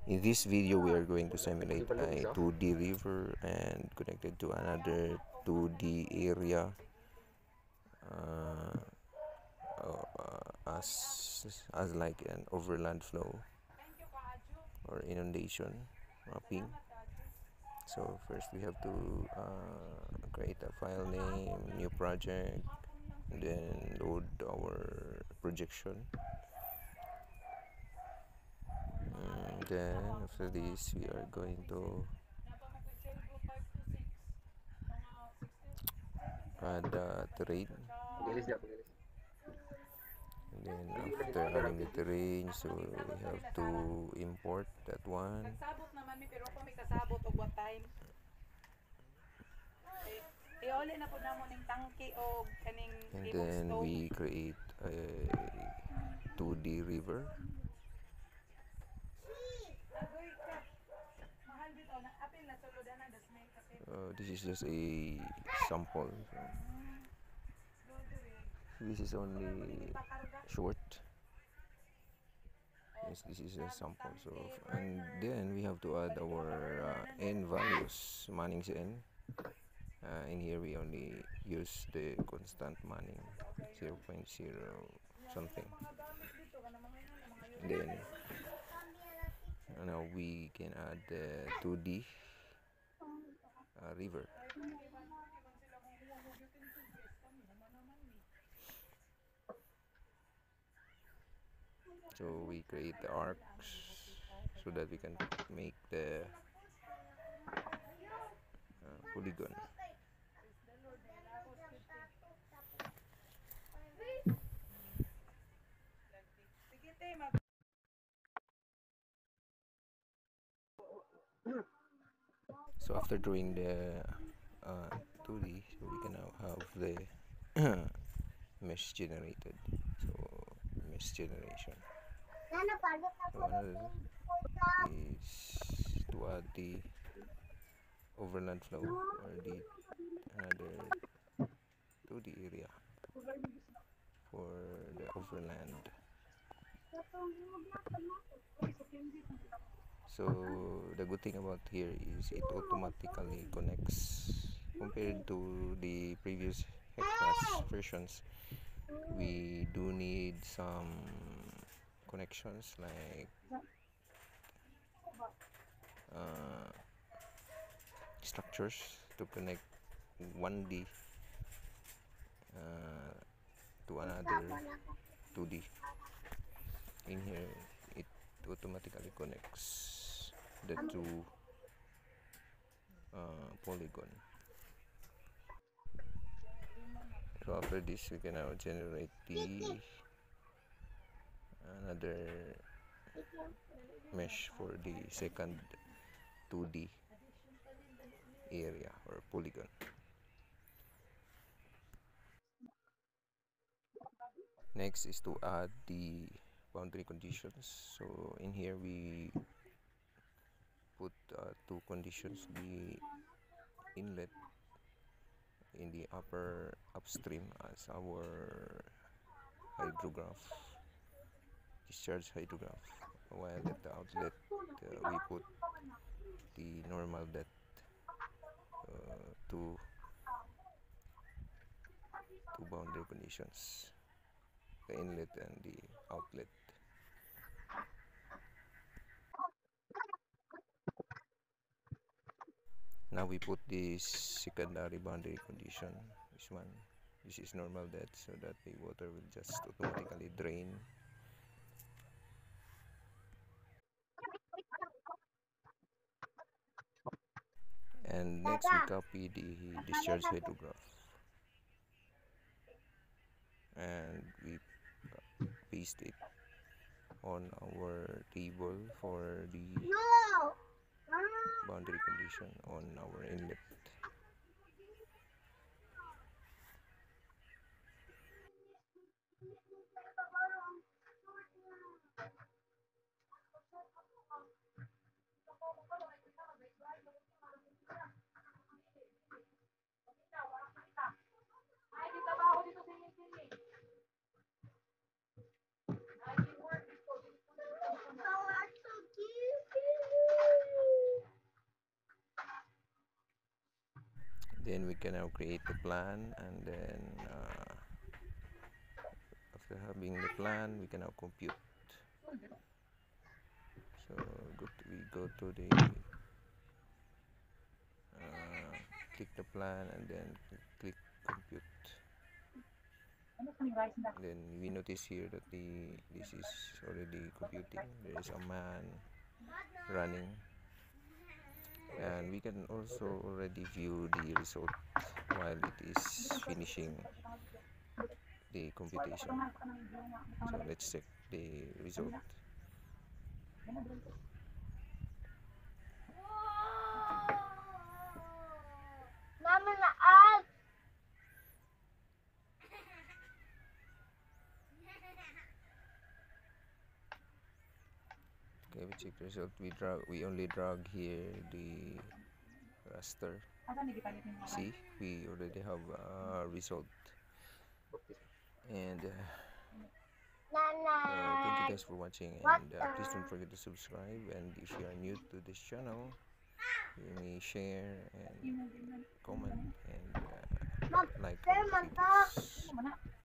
In this video, we are going to simulate a 2D river and connected to another 2D area uh, as like an overland flow or inundation mapping. So first we have to create a file name, new project, and then load our projection. And then after this, we are going to add terrain. And then after adding the terrain, so we have to import that one. Nagsabot naman mi pero ako may kasabot og what time. Iuli na po namo ning tangke og kaning And imong then stove. we create a 2D river. Agoy ka. Mahal bitaw na apil na suludan na das may kasi. This is just a sample. So this is only short. Yes, this is a sample. So and then we have to add our n values, Manning's n. In here we only use the constant Manning 0.0 something. And then now we can add the 2D river. So we create the arcs so that we can make the polygon. So after drawing the 2D, so we can now have the mesh generated. So mesh generation. So another is to add the overland flow or the another 2D area for the overland. So the good thing about here is it automatically connects compared to the previous Hexcraft versions. We do need some connections like structures to connect 1D to another 2D. In here it automatically connects the two polygon. So after this we can now generate the another mesh for the second 2D area or polygon. Next is to add the boundary conditions. So in here we put two conditions: the inlet in the upper upstream as our hydrograph, discharge hydrograph, while at the outlet we put the normal depth to two boundary conditions, the inlet and the outlet. Now we put this secondary boundary condition, this one. This is normal depth so that the water will just automatically drain. And next we copy the discharge hydrograph and we paste it on our table for the boundary condition on our inlet. Then we can now create the plan, and then after having the plan, we can now compute. So we go to the click the plan, and then click compute. Then we notice here that this is already computing. There is a man running, and we can also already view the result while it is finishing the computation. So let's check the result. Namin na out. Okay, we check the result. We only drag here the raster. See, we already have a result. And thank you guys for watching, and please don't forget to subscribe, and if you are new to this channel, you may share and comment and like our videos.